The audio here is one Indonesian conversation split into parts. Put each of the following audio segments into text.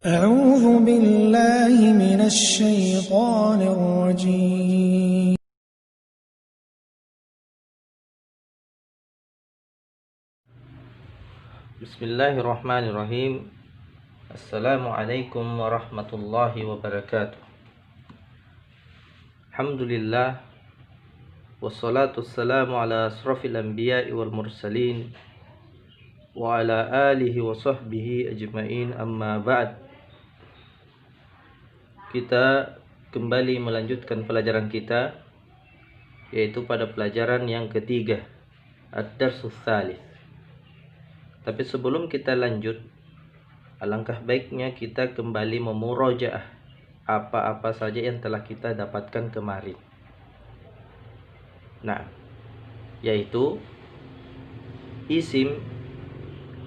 أعوذ بالله من الشيطان الرجيم. Bismillahirrahmanirrahim. Assalamualaikum warahmatullahi wabarakatuh. Alhamdulillah, wassalatu wassalamu ala asrafil anbiya'i wal mursalin wa ala alihi wa sahbihi ajma'in, amma ba'd. Kita kembali melanjutkan pelajaran kita, yaitu pada pelajaran yang ketiga, ad-darsus tsalits. Tapi sebelum kita lanjut, alangkah baiknya kita kembali memurojaah apa-apa saja yang telah kita dapatkan kemarin. Nah, yaitu isim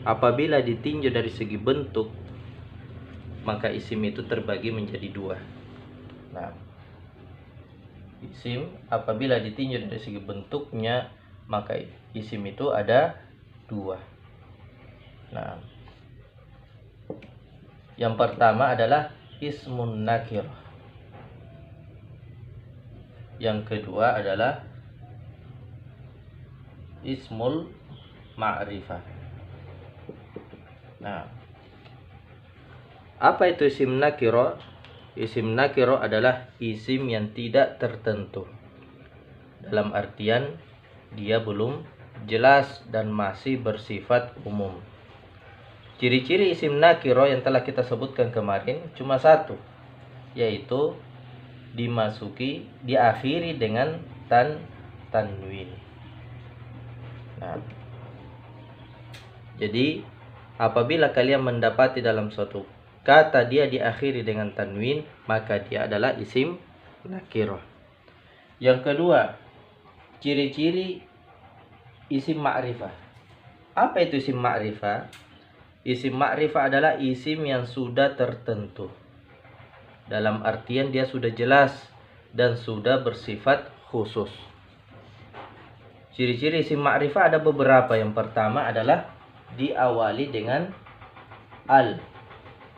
apabila ditinjau dari segi bentuk, maka isim itu terbagi menjadi dua. Nah, isim apabila ditinjau dari segi bentuknya, maka isim itu ada dua. Nah, yang pertama adalah ismun nakir. Yang kedua adalah ismul ma'rifah. Nah, apa itu isim nakiro? Isim nakiro adalah isim yang tidak tertentu. Dalam artian dia belum jelas dan masih bersifat umum. Ciri-ciri isim nakiro yang telah kita sebutkan kemarin cuma satu, yaitu diakhiri dengan tanwin. Nah, jadi apabila kalian mendapati dalam suatu kata dia diakhiri dengan tanwin, maka dia adalah isim nakirah. Yang kedua, ciri-ciri isim ma'rifah. Apa itu isim ma'rifah? Isim ma'rifah adalah isim yang sudah tertentu. Dalam artian dia sudah jelas dan sudah bersifat khusus. Ciri-ciri isim ma'rifah ada beberapa. Yang pertama adalah diawali dengan al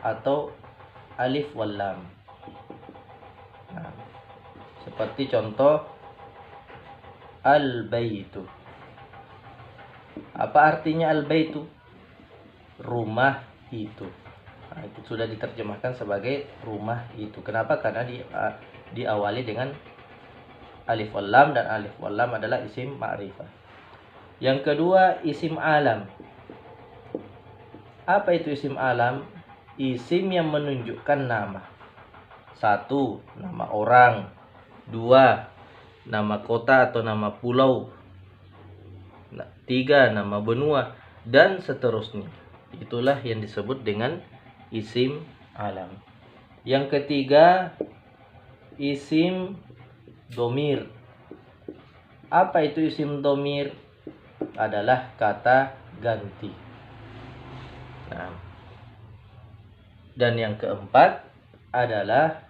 atau alif wal lam. Nah, seperti contoh al-baitu. Apa artinya al-baitu? Rumah itu. Nah, itu sudah diterjemahkan sebagai rumah itu. Kenapa? Karena diawali dengan alif wal lam, dan alif wal lam adalah isim ma'rifah. Yang kedua, isim alam. Apa itu isim alam? Isim yang menunjukkan nama. 1. Nama orang. 2. Nama kota atau nama pulau. 3. Nama benua. Dan seterusnya. Itulah yang disebut dengan isim alam. Yang ketiga, isim domir. Apa itu isim domir? Adalah kata ganti. Nah, dan yang keempat adalah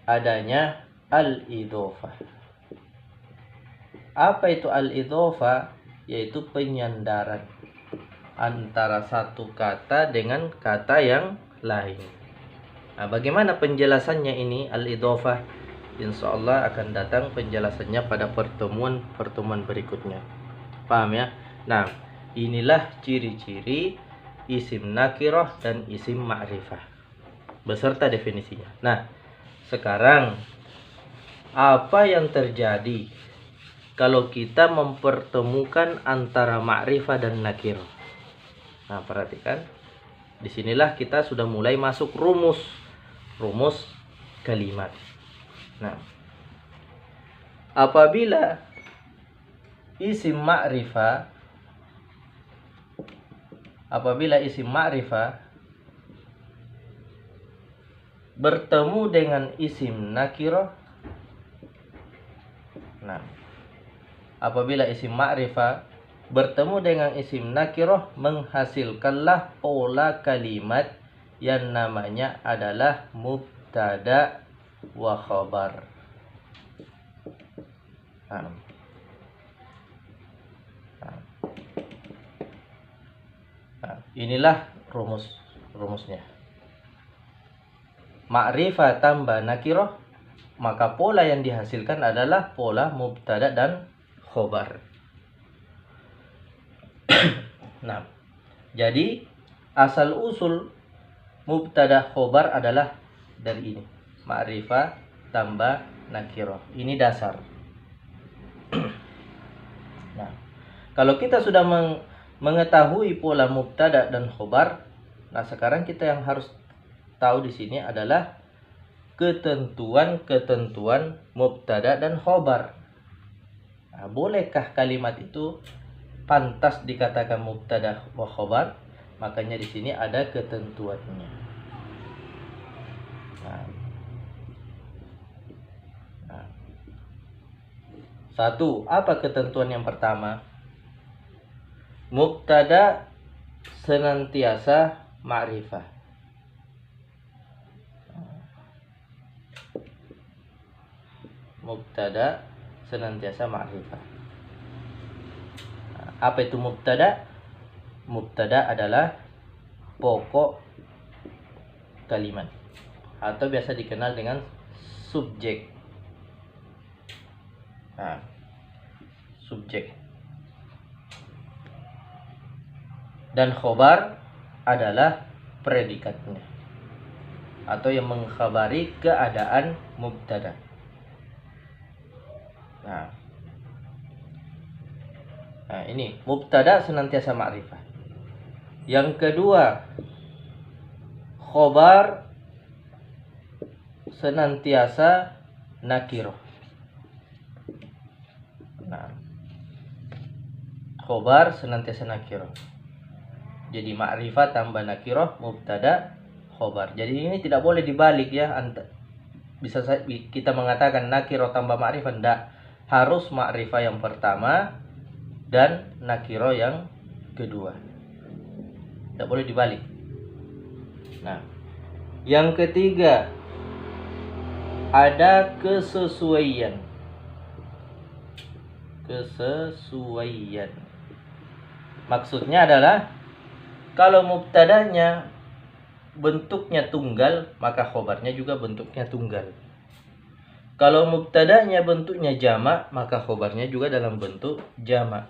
adanya al-idhofah. Apa itu al-idhofah? Yaitu penyandaran antara satu kata dengan kata yang lain. Nah, bagaimana penjelasannya ini al-idhofah? Insyaallah akan datang penjelasannya pada pertemuan berikutnya. Paham ya? Nah, inilah ciri-ciri isim nakirah dan isim ma'rifah beserta definisinya. Nah, sekarang apa yang terjadi kalau kita mempertemukan antara ma'rifah dan nakirah? Nah, perhatikan. Disinilah kita sudah mulai masuk rumus kalimat. Nah, apabila isim ma'rifah bertemu dengan isim nakirah. Nah, apabila isim ma'rifah bertemu dengan isim nakirah, menghasilkanlah pola kalimat yang namanya adalah mubtada wa khabar. Nah, inilah rumusnya. Ma'rifah tambah nakiroh, maka pola yang dihasilkan adalah pola mubtada dan khobar. Nah, jadi asal usul mubtada khobar adalah dari ini. Ma'rifah tambah nakiroh. Ini dasar. Nah, kalau kita sudah mengetahui pola mubtada dan khobar, nah sekarang kita yang harus tahu di sini adalah ketentuan-ketentuan mubtada dan khobar. Nah, bolehkah kalimat itu pantas dikatakan mubtada wa khobar? Makanya di sini ada ketentuannya. Satu, apa ketentuan yang pertama? Mubtada senantiasa ma'rifah. Mubtada senantiasa ma'rifah. Apa itu mubtada? Mubtada adalah pokok kalimat atau biasa dikenal dengan subjek. Subjek. Dan khobar adalah predikatnya atau yang mengkhabari keadaan mubtada. Nah, ini mubtada senantiasa ma'rifah. Yang kedua, khobar senantiasa nakiroh. Nah, khobar senantiasa nakiroh. Jadi ma'rifah tambah nakiroh, mubtada, khobar. Jadi ini tidak boleh dibalik ya. Bisa kita mengatakan nakiroh tambah ma'rifah, tidak. Harus ma'rifah yang pertama dan nakiroh yang kedua. Tidak boleh dibalik. Nah, yang ketiga, ada kesesuaian. Kesesuaian. Maksudnya adalah kalau mubtadanya bentuknya tunggal, maka khobarnya juga bentuknya tunggal. Kalau mubtadanya bentuknya jamak, maka khobarnya juga dalam bentuk jamak.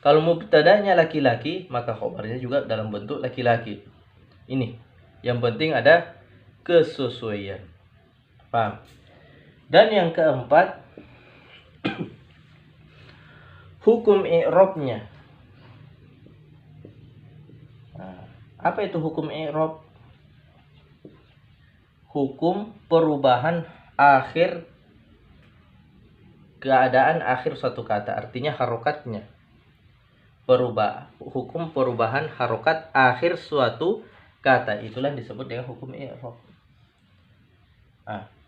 Kalau mubtadanya laki-laki, maka khobarnya juga dalam bentuk laki-laki. Ini yang penting ada kesesuaian. Paham? Dan yang keempat, hukum i'rabnya. Apa itu hukum i'rab? Hukum perubahan akhir, keadaan akhir suatu kata, artinya harokatnya. Hukum perubahan harokat akhir suatu kata, itulah disebut dengan hukum i'rab.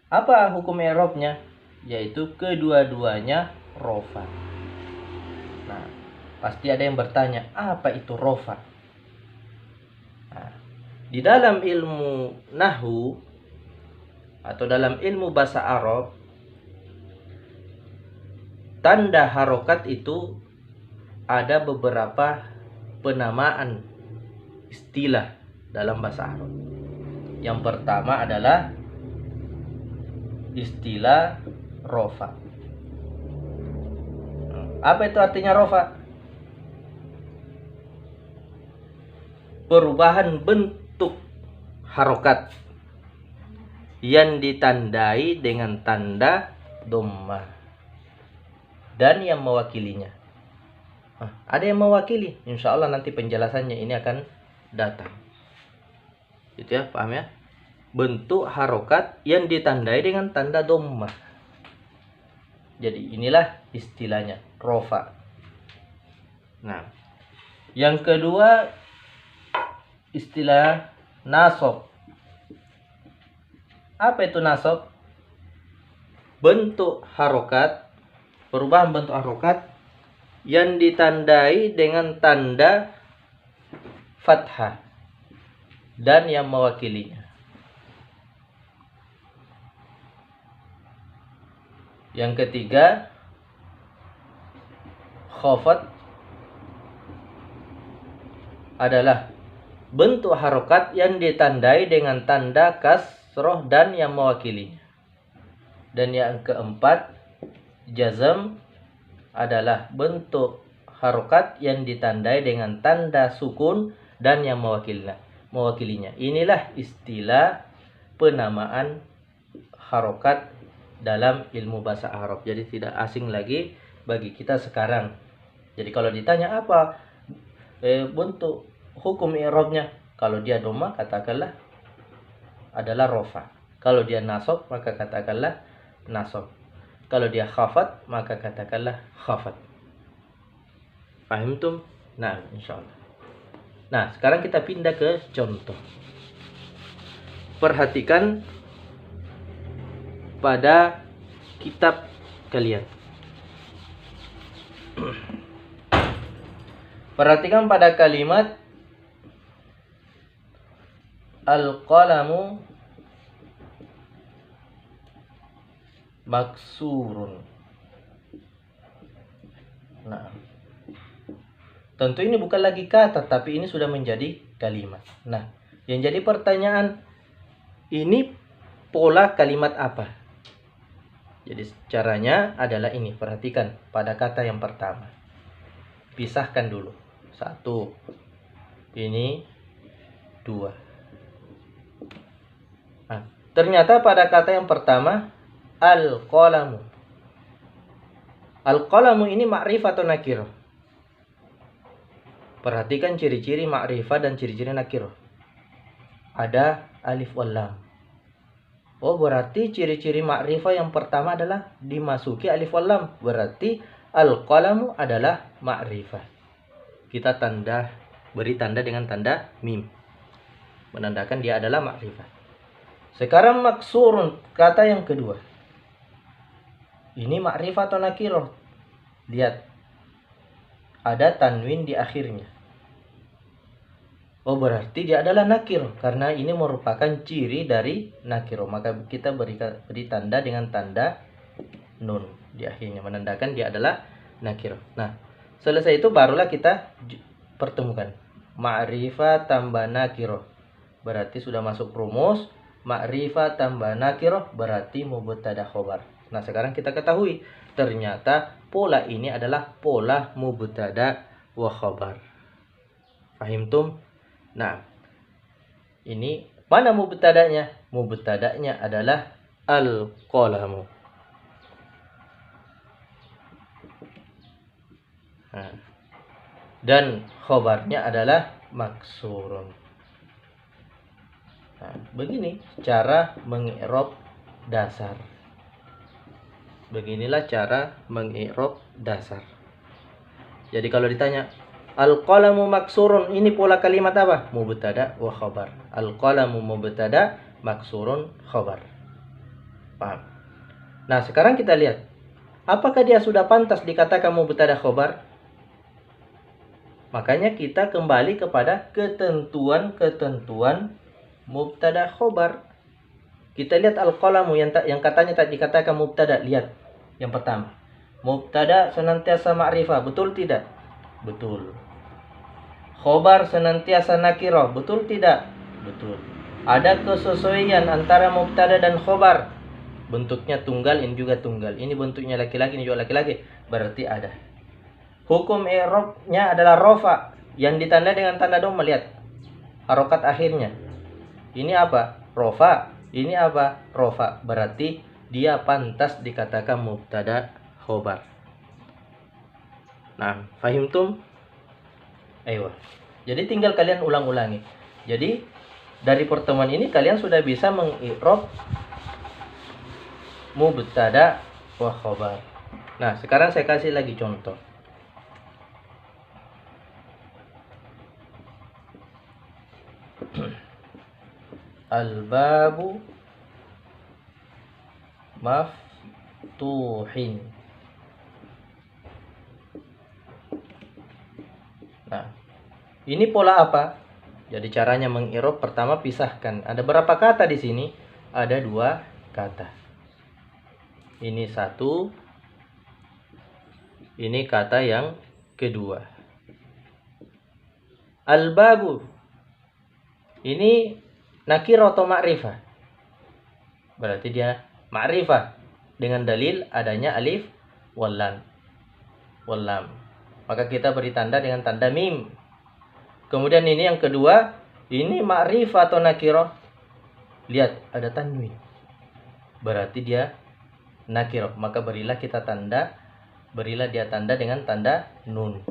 Apa hukum i'rabnya? Yaitu kedua-duanya rofa. Nah, pasti ada yang bertanya, apa itu rofa? Di dalam ilmu nahwu atau dalam ilmu bahasa Arab, tanda harokat itu ada beberapa penamaan istilah dalam bahasa Arab. Yang pertama adalah istilah rofa. Apa itu artinya rofa? Perubahan bentuk harokat yang ditandai dengan tanda dhammah dan yang mewakilinya. Ada yang mewakili, insya Allah nanti penjelasannya ini akan datang. Gitu ya, paham ya? Bentuk harokat yang ditandai dengan tanda dhammah. Jadi inilah istilahnya rofa. Nah, yang kedua istilah nasab. Apa itu nasab? Bentuk harokat, perubahan bentuk harokat yang ditandai dengan tanda fathah dan yang mewakilinya. Yang ketiga, khafat adalah bentuk harokat yang ditandai dengan tanda kasroh dan yang mewakilinya. Dan yang keempat, jazm adalah bentuk harokat yang ditandai dengan tanda sukun dan yang mewakilinya. Inilah istilah penamaan harokat dalam ilmu bahasa Arab. Jadi tidak asing lagi bagi kita sekarang. Jadi kalau ditanya apa bentuk hukum i'rabnya, kalau dia dhamma katakanlah adalah rofa. Kalau dia nasab maka katakanlah nasab. Kalau dia khafat maka katakanlah khafat. Paham tum? Nah, insyaallah. Nah, sekarang kita pindah ke contoh. Perhatikan pada kitab kalian. Perhatikan pada kalimat al-qalamu maksurun. Nah, tentu ini bukan lagi kata, tapi ini sudah menjadi kalimat. Nah, yang jadi pertanyaan, ini pola kalimat apa? Jadi caranya adalah ini, perhatikan pada kata yang pertama. Pisahkan dulu. 1. Ini 2. Nah, ternyata pada kata yang pertama, al-qalamu. Al-qalamu ini ma'rifah atau nakirah? Perhatikan ciri-ciri ma'rifah dan ciri-ciri nakirah. Ada alif wal lam. Oh, berarti ciri-ciri ma'rifah yang pertama adalah dimasuki alif wal lam. Berarti al-qalamu adalah ma'rifah. Kita beri tanda dengan tanda mim, menandakan dia adalah ma'rifah. Sekarang maksurun, kata yang kedua. Ini ma'rifah atau nakirah? Lihat, ada tanwin di akhirnya. Oh, berarti dia adalah nakirah, karena ini merupakan ciri dari nakirah. Maka kita beri tanda dengan tanda nun di akhirnya, menandakan dia adalah nakirah. Nah, selesai itu barulah kita pertemukan ma'rifah tambah nakirah, berarti sudah masuk rumus. Ma'rifah tambah nakirah berarti mubtada khobar. Nah, sekarang kita ketahui ternyata pola ini adalah pola mubtada wa khobar. Fahimtum? Nah, ini mana mubtadanya? Mubtadanya adalah al-qalamu. Nah, dan khobarnya adalah maksurun. Nah, begini cara mengi'rab dasar. Beginilah cara mengi'rab dasar. Jadi kalau ditanya al-qalamu maksurun, ini pola kalimat apa? Mubtada wa khabar. Al-qalamu mubtada, maksurun khabar. Paham? Nah, sekarang kita lihat, apakah dia sudah pantas dikatakan mubtada khabar? Makanya kita kembali kepada ketentuan-ketentuan mubtada khobar. Kita lihat al-qalamu yang katanya tak dikatakan mubtada. Lihat yang pertama, mubtada senantiasa ma'rifah, betul tidak? Betul. Khobar senantiasa nakirah, betul tidak? Betul. Ada kesesuaian antara mubtada dan khobar. Bentuknya tunggal, ini juga tunggal. Ini bentuknya laki-laki, ini juga laki-laki. Berarti ada. Hukum i'rabnya adalah rofa yang ditandai dengan tanda dhamma. Lihat harokat akhirnya. Ini apa? Rofa. Ini apa? Rofa. Berarti dia pantas dikatakan mubtada khobar. Nah, fahimtum? Ayo. Jadi tinggal kalian ulang-ulangi. Jadi dari pertemuan ini kalian sudah bisa mengi'rab mubtada wa khobar. Nah, sekarang saya kasih lagi contoh. Al-babu maftuhin. Nah, ini pola apa? Jadi caranya mengi'rab, pertama pisahkan. Ada berapa kata di sini? Ada 2 kata. Ini 1. Ini kata yang kedua. Al-babu. Ini nakiro atau ma'rifah? Berarti dia ma'rifah dengan dalil adanya alif wal lam. Maka kita beri tanda dengan tanda mim. Kemudian ini yang kedua, ini ma'rifah atau nakiro? Lihat, ada tanwin. Berarti dia nakiro. Maka berilah dia tanda dengan tanda nun.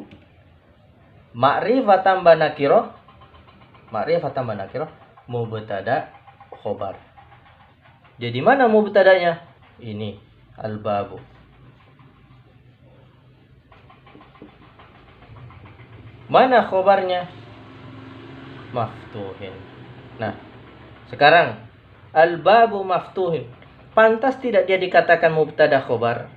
Ma'rifah tambah nakiro. Mubtada khobar. Jadi mana mubtadanya? Ini al-babu. Mana khobarnya? Maftuhin. Nah, sekarang al-babu maftuhin. Pantas tidak dia dikatakan mubtada khobar?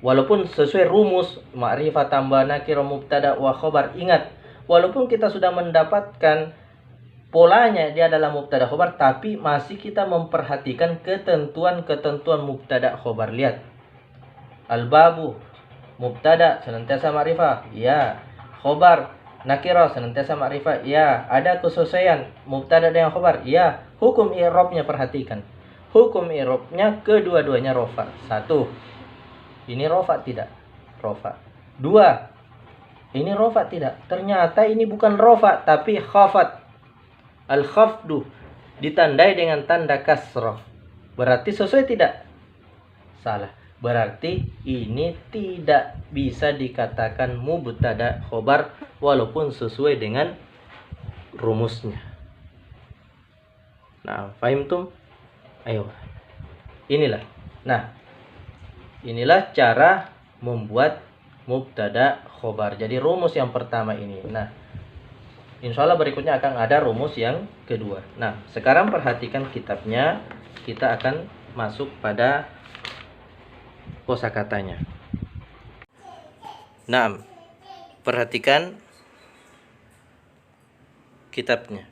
Walaupun sesuai rumus ma'rifah tambah nakiro mubtada wa khobar. Ingat, walaupun kita sudah mendapatkan polanya dia adalah mubtada khobar, tapi masih kita memperhatikan ketentuan mubtada khobar. Lihat, al-babu mubtada senantiasa ma'rifah, ya. Khobar nakiro senantiasa ma'rifah, ya. Ada kesesuaian mubtada dengan khobar, ya. Hukum i'rabnya perhatikan. Hukum i'rabnya kedua-duanya rofa. 1. Ini rofa tidak? Rofa. 2. Ini rofa tidak? Ternyata ini bukan rofa tapi khafat. Al-khafdu ditandai dengan tanda kasrah. Berarti sesuai tidak? Salah. Berarti ini tidak bisa dikatakan mubtada khobar walaupun sesuai dengan rumusnya. Nah, fahim tum? Ayo. Inilah. Nah, inilah cara membuat mubtada khobar. Jadi rumus yang pertama ini. Nah, insya Allah berikutnya akan ada rumus yang kedua. Nah, sekarang perhatikan kitabnya. Kita akan masuk pada kosakatanya. Nah, perhatikan kitabnya.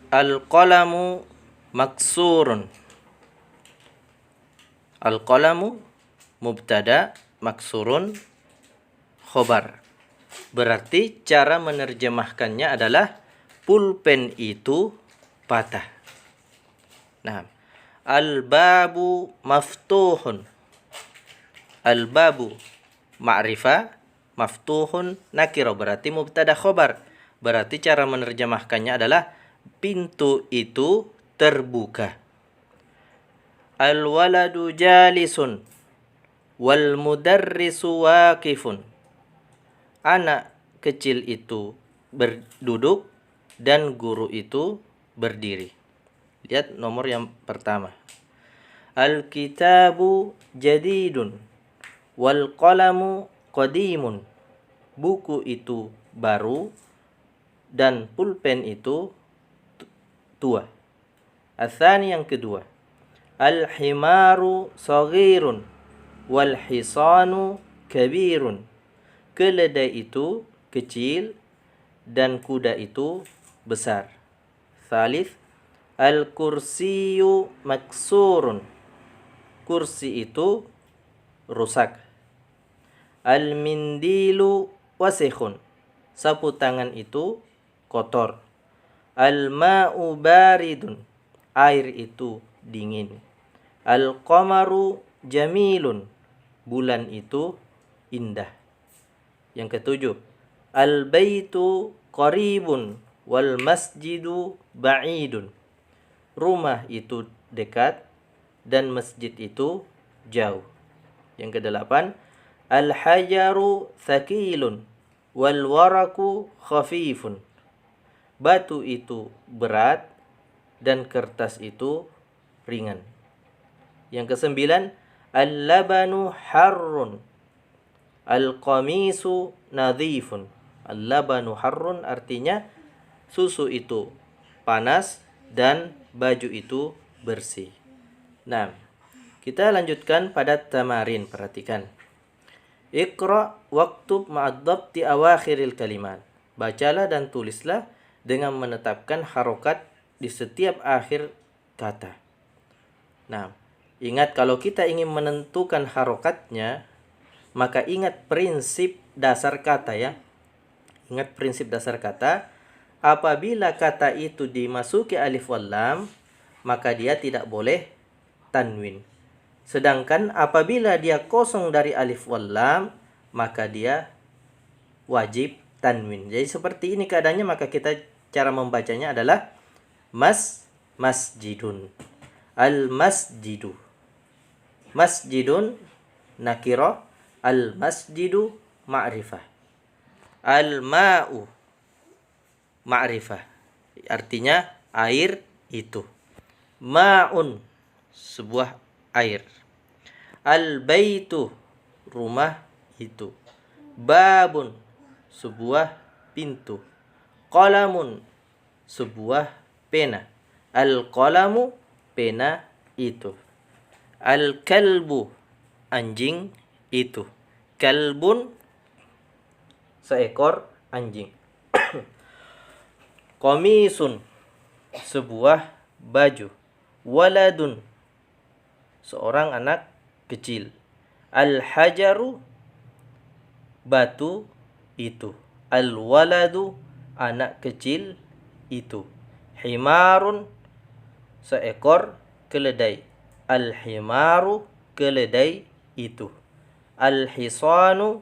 Al-qalamu maksurun. Al-qalamu mubtada maksurun khobar. Berarti cara menerjemahkannya adalah pulpen itu patah. Nah, al-babu maftuhun. Al-babu ma'rifah, maftuhun nakiro. Berarti mubtada khobar. Berarti cara menerjemahkannya adalah pintu itu terbuka. Al-waladu jalisun wal mudarrisu waqifun. Anak kecil itu berduduk dan guru itu berdiri. Lihat nomor yang pertama. Al-kitabu jadidun wal qalamu qadimun. Buku itu baru dan pulpen itu tua. Atsani yang kedua. Al-himaru saghirun wal hisanu kabirun. Keledai itu kecil dan kuda itu besar. Tsalits, al-kursiyu maksurun. Kursi itu rusak. Al-mindilu wasikhun. Sapu tangan itu kotor. Al-ma'u baridun. Air itu dingin. Al-qamaru jamilun. Bulan itu indah. Yang ketujuh, al-baitu qaribun wal masjidu ba'idun. Rumah itu dekat dan masjid itu jauh. Yang kedelapan, al-hajaru thaqilun wal waraku khafifun. Batu itu berat dan kertas itu ringan. Yang kesembilan, al-labanu harrun al-qamisu nadhifun. Al-labanu harrun artinya susu itu panas dan baju itu bersih. Nah, kita lanjutkan pada tamarin. Perhatikan. Iqra waktub ma'ad-dhabti awakhiril kalimat. Bacalah dan tulislah dengan menetapkan harokat di setiap akhir kata. Nah, ingat kalau kita ingin menentukan harokatnya, maka ingat prinsip dasar kata ya. Ingat prinsip dasar kata. apabila kata itu dimasuki alif wal lam, maka dia tidak boleh tanwin. Sedangkan apabila dia kosong dari alif wal lam, maka dia wajib tanwin. Jadi seperti ini keadaannya, maka kita cara membacanya adalah masjidun. Al-masjidu. Masjidun nakirah, al-masjidu ma'rifah. Al-ma'u ma'rifah. Artinya air itu. Ma'un sebuah air. Al-baitu rumah itu. Babun sebuah pintu. Qalamun sebuah pena. Al-qalamu pena itu. Al-kalbu anjing itu. Kalbun seekor anjing. Qamisun sebuah baju. Waladun seorang anak kecil. Al-hajaru batu itu. Al-waladu anak kecil itu. Himarun seekor keledai. Al-himaru keledai itu. Al-hisanu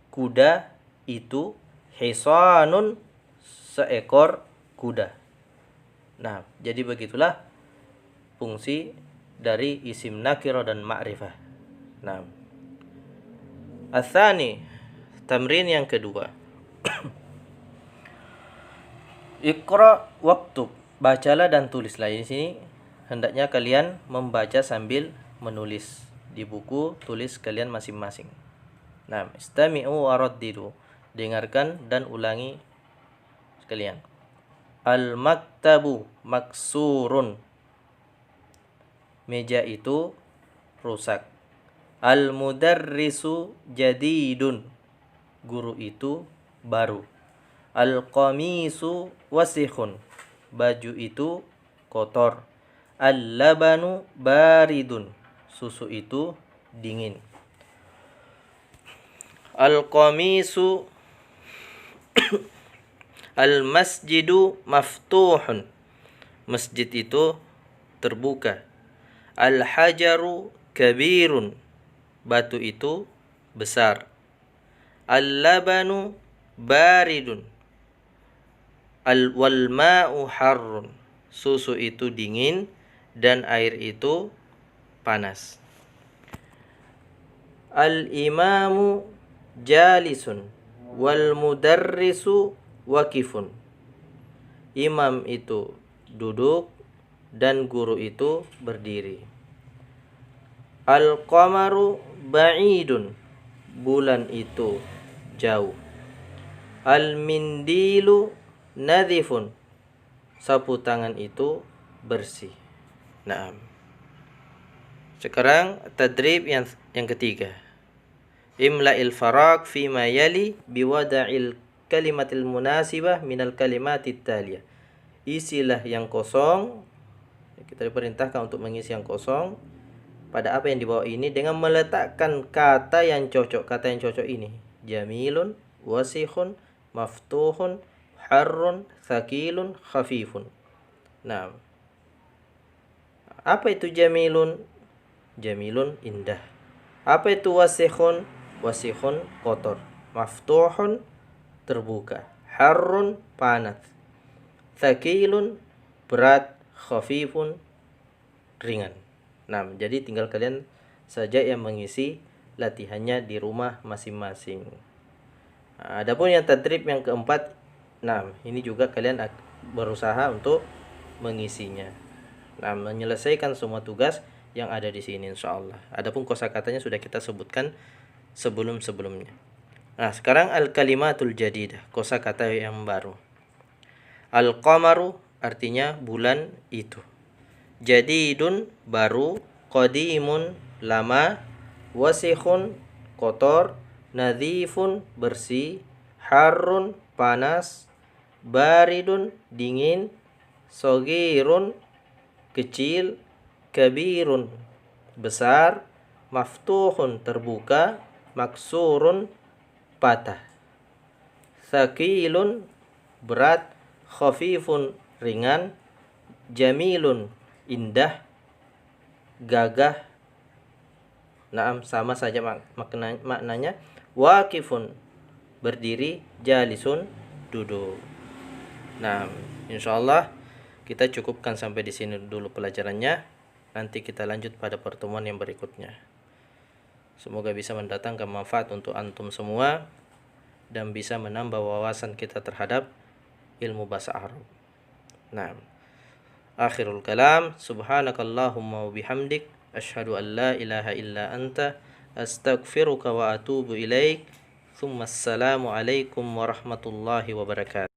kuda itu. Hisanun seekor kuda. Nah, jadi begitulah fungsi dari isim nakirah dan ma'rifah. Nah, Atsani, tamrin yang kedua. Iqra waktub, bacalah dan tulislah. Di sini hendaknya kalian membaca sambil menulis. Di buku tulis kalian masing-masing. Nah, istami'u waraddidu, dengarkan dan ulangi sekalian. Al-maktabu maksurun, meja itu rusak. Al-mudarrisu jadidun, guru itu baru. Al-qamisu wasikhun, baju itu kotor. Al-labanu baridun, susu itu dingin. Al-qamisu al-masjidu maftuhun, masjid itu terbuka. Al-hajaru kabirun, batu itu besar. Al-labanu baridun, wal ma'u harrun, susu itu dingin dan air itu panas. Al-imamu jalisun wal mudarrisu wakifun, imam itu duduk dan guru itu berdiri. Al-qamaru ba'idun, bulan itu jauh. Al-mindilu nadhifun, sapu tangan itu bersih. Nah, sekarang tadrib yang ketiga. Imla'il faraq fima yali biwada'il kalimatil munasibah minal kalimatit taliyah. Isilah yang kosong, kita diperintahkan untuk mengisi yang kosong pada apa yang di bawah ini dengan meletakkan kata yang cocok. Kata yang cocok ini jamilun, wasikhun, maftuhun, harrun, thaqilun, khafifun. Nah, apa itu jamilun? Jamilun indah. Apa itu wasikhun? Wasikhun kotor. Maftuhun terbuka. Harrun panas. Thaqilun berat. Khafifun ringan. Nah, jadi tinggal kalian saja yang mengisi latihannya di rumah masing-masing. Nah, adapun yang tadrib yang keempat, nah ini juga kalian berusaha untuk mengisinya. Nah, menyelesaikan semua tugas yang ada di sini insyaallah. Adapun kosakatanya sudah kita sebutkan sebelum-sebelumnya. Nah, sekarang al-kalimatul jadidah, kosakata yang baru. Al-qamaru artinya bulan itu. Jadidun baru, qadimun lama, wasikhun kotor, nadhifun bersih, harrun panas, baridun dingin, sogirun kecil, kabirun besar, maftuhun terbuka, maksurun patah, thaqilun berat, khafifun ringan, jamilun indah, gagah. Naam, sama saja maknanya. Waqifun berdiri, jalisun duduk. Nah, insyaallah kita cukupkan sampai di sini dulu pelajarannya. Nanti kita lanjut pada pertemuan yang berikutnya. Semoga bisa mendatangkan manfaat untuk antum semua dan bisa menambah wawasan kita terhadap ilmu bahasa Arab. Nah, akhirul kalam, subhanakallahumma wa bihamdik, asyhadu an la ilaha illa anta, astaghfiruka wa atubu ilaik. Assalamu alaikum warahmatullahi wabarakatuh.